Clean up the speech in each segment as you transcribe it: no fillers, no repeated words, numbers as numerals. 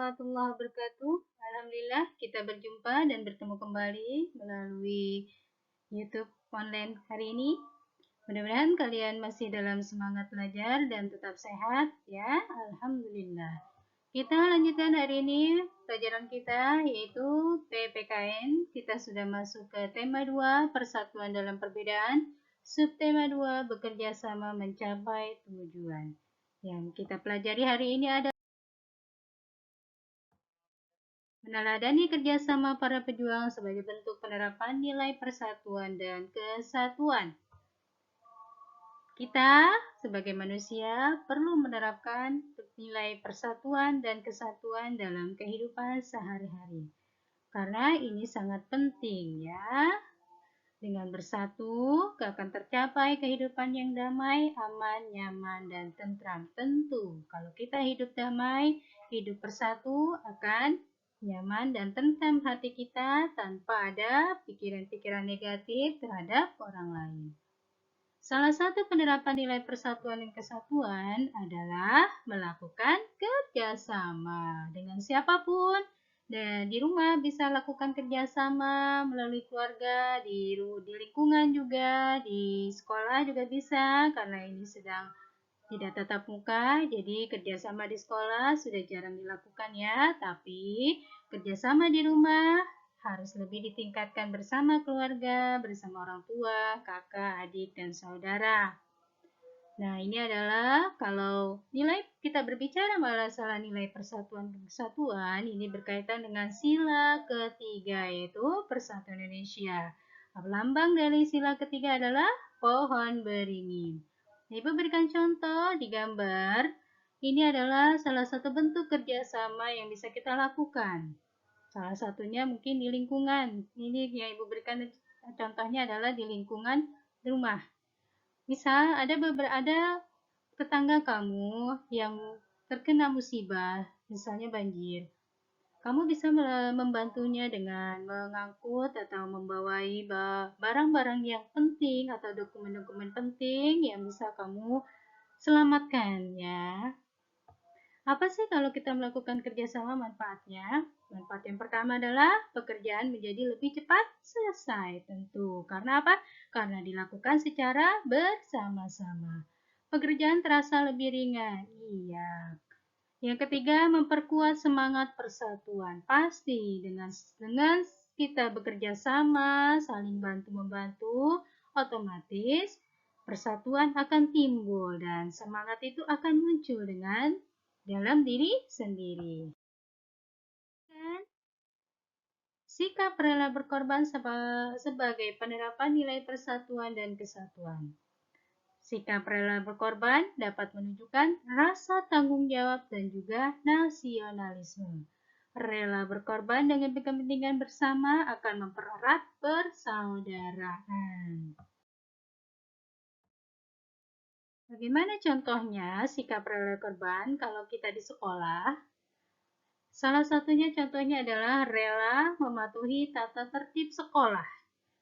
warahmatullahi wabarakatuh. Alhamdulillah kita berjumpa dan bertemu kembali melalui YouTube online hari ini. Mudah-mudahan kalian masih dalam semangat belajar dan tetap sehat ya. Alhamdulillah. Kita lanjutkan hari ini pelajaran kita yaitu PPKN. Kita sudah masuk ke tema 2, persatuan dalam perbedaan. Subtema 2, bekerja sama mencapai tujuan. Yang kita pelajari hari ini adalah meneladani kerjasama para pejuang sebagai bentuk penerapan nilai persatuan dan kesatuan. Kita sebagai manusia perlu menerapkan nilai persatuan dan kesatuan dalam kehidupan sehari-hari. Karena ini sangat penting ya. Dengan bersatu akan tercapai kehidupan yang damai, aman, nyaman, dan tentram. Tentu kalau kita hidup damai, hidup bersatu akan nyaman dan tentram hati kita tanpa ada pikiran-pikiran negatif terhadap orang lain. Salah satu penerapan nilai persatuan dan kesatuan adalah melakukan kerjasama dengan siapapun. Dan di rumah bisa lakukan kerjasama melalui keluarga, di lingkungan juga, di sekolah juga bisa, karena ini sedang tidak tatap muka, jadi kerjasama di sekolah sudah jarang dilakukan ya, tapi kerjasama di rumah harus lebih ditingkatkan bersama keluarga, bersama orang tua, kakak, adik, dan saudara. Nah, ini adalah kalau kita berbicara masalah nilai persatuan dan kesatuan, ini berkaitan dengan sila ketiga yaitu Persatuan Indonesia. Lambang dari sila ketiga adalah pohon beringin. Ibu berikan contoh di gambar. Ini adalah salah satu bentuk kerjasama yang bisa kita lakukan. Salah satunya mungkin di lingkungan. Ini yang Ibu berikan contohnya adalah di lingkungan rumah. Misal ada tetangga kamu yang terkena musibah, misalnya banjir. Kamu bisa membantunya dengan mengangkut atau membawai barang-barang yang penting atau dokumen-dokumen penting yang bisa kamu selamatkan ya. Apa sih kalau kita melakukan kerjasama manfaatnya? Manfaat yang pertama adalah pekerjaan menjadi lebih cepat selesai tentu. Karena apa? Karena dilakukan secara bersama-sama. Pekerjaan terasa lebih ringan. Iya. Yang ketiga, memperkuat semangat persatuan. Pasti dengan kita bekerja sama, saling bantu-membantu, otomatis persatuan akan timbul dan semangat itu akan muncul dalam diri sendiri. Sikap rela berkorban sebagai penerapan nilai persatuan dan kesatuan. Sikap rela berkorban dapat menunjukkan rasa tanggung jawab dan juga nasionalisme. Rela berkorban dengan kepentingan bersama akan mempererat persaudaraan. Bagaimana contohnya sikap rela korban kalau kita di sekolah? Salah satunya contohnya adalah rela mematuhi tata tertib sekolah.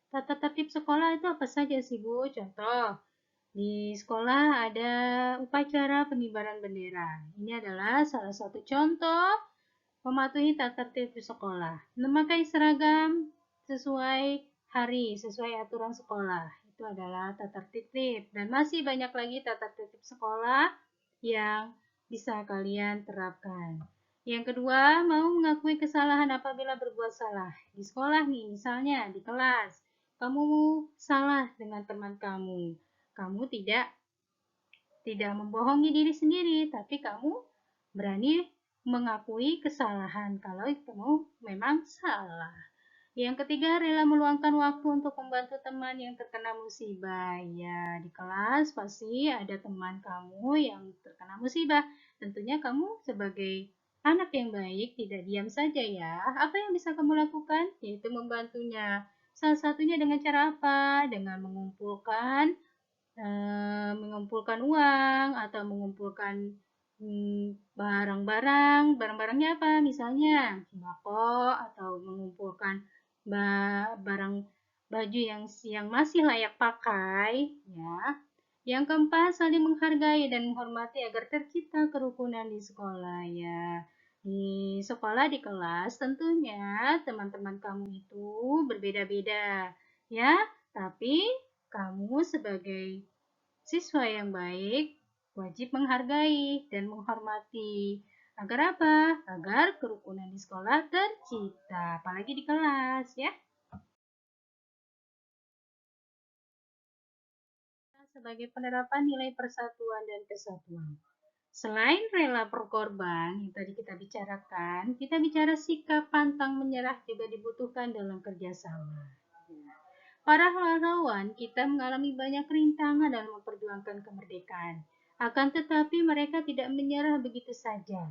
Tata tertib sekolah itu apa saja sih Bu? Contoh, di sekolah ada upacara pengibaran bendera. Ini adalah salah satu contoh mematuhi tata tertib sekolah. Memakai seragam sesuai hari, sesuai aturan sekolah. Itu adalah tata tertib. Dan masih banyak lagi tata tertib sekolah yang bisa kalian terapkan. Yang kedua, mau mengakui kesalahan apabila berbuat salah. Di sekolah nih, misalnya di kelas, kamu salah dengan teman kamu. Kamu tidak membohongi diri sendiri, tapi kamu berani mengakui kesalahan kalau kamu memang salah. Yang ketiga, rela meluangkan waktu untuk membantu teman yang terkena musibah. Ya, di kelas pasti ada teman kamu yang terkena musibah. Tentunya kamu sebagai anak yang baik tidak diam saja ya. Apa yang bisa kamu lakukan? Yaitu membantunya. Salah satunya dengan cara apa? Dengan mengumpulkan uang atau mengumpulkan barang-barangnya apa? Misalnya sembako atau mengumpulkan barang baju yang masih layak pakai ya. Yang keempat, saling menghargai dan menghormati agar tercipta kerukunan di sekolah ya. Di sekolah, di kelas, tentunya teman-teman kamu itu berbeda-beda, ya. Tapi kamu sebagai siswa yang baik wajib menghargai dan menghormati. Agar apa? Agar kerukunan di sekolah tercipta, apalagi di kelas, ya. Sebagai penerapan nilai persatuan dan kesatuan. Selain rela berkorban yang tadi kita bicarakan, kita bicara sikap pantang menyerah juga dibutuhkan dalam kerjasama. Para pahlawan kita mengalami banyak rintangan dalam memperjuangkan kemerdekaan. Akan tetapi mereka tidak menyerah begitu saja.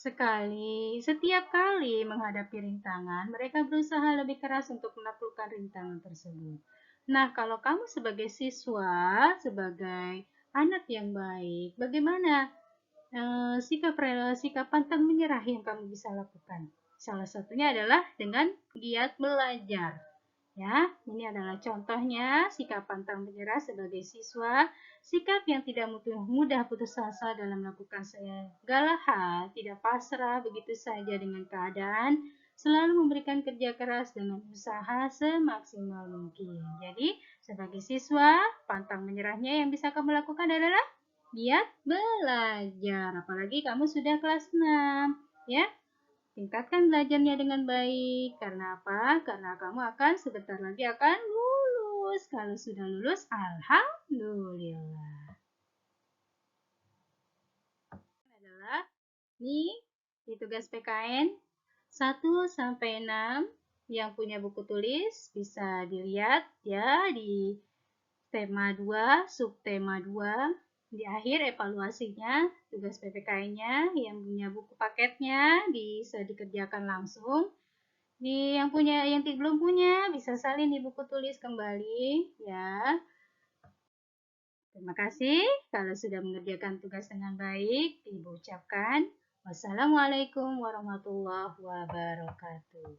Setiap kali menghadapi rintangan, mereka berusaha lebih keras untuk menaklukkan rintangan tersebut. Nah, kalau kamu sebagai siswa, sebagai anak yang baik, bagaimana sikap pantang menyerah yang kamu bisa lakukan? Salah satunya adalah dengan giat belajar. Ya, ini adalah contohnya sikap pantang menyerah sebagai siswa, sikap yang tidak mudah putus asa dalam melakukan segala hal, tidak pasrah begitu saja dengan keadaan, selalu memberikan kerja keras dengan usaha semaksimal mungkin. Jadi, sebagai siswa, pantang menyerahnya yang bisa kamu lakukan adalah giat belajar. Apalagi kamu sudah kelas 6, ya. Tingkatkan belajarnya dengan baik. Karena apa? Karena kamu akan sebentar lagi akan lulus. Kalau sudah lulus, alhamdulillah. Adalah nih di tugas PKN 1 sampai 6 yang punya buku tulis bisa dilihat ya di tema 2, subtema 2. Di akhir evaluasinya, tugas PPKN-nya yang punya buku paketnya bisa dikerjakan langsung. Yang belum punya bisa salin di buku tulis kembali ya. Terima kasih kalau sudah mengerjakan tugas dengan baik. Ibu ucapkan wassalamualaikum warahmatullahi wabarakatuh.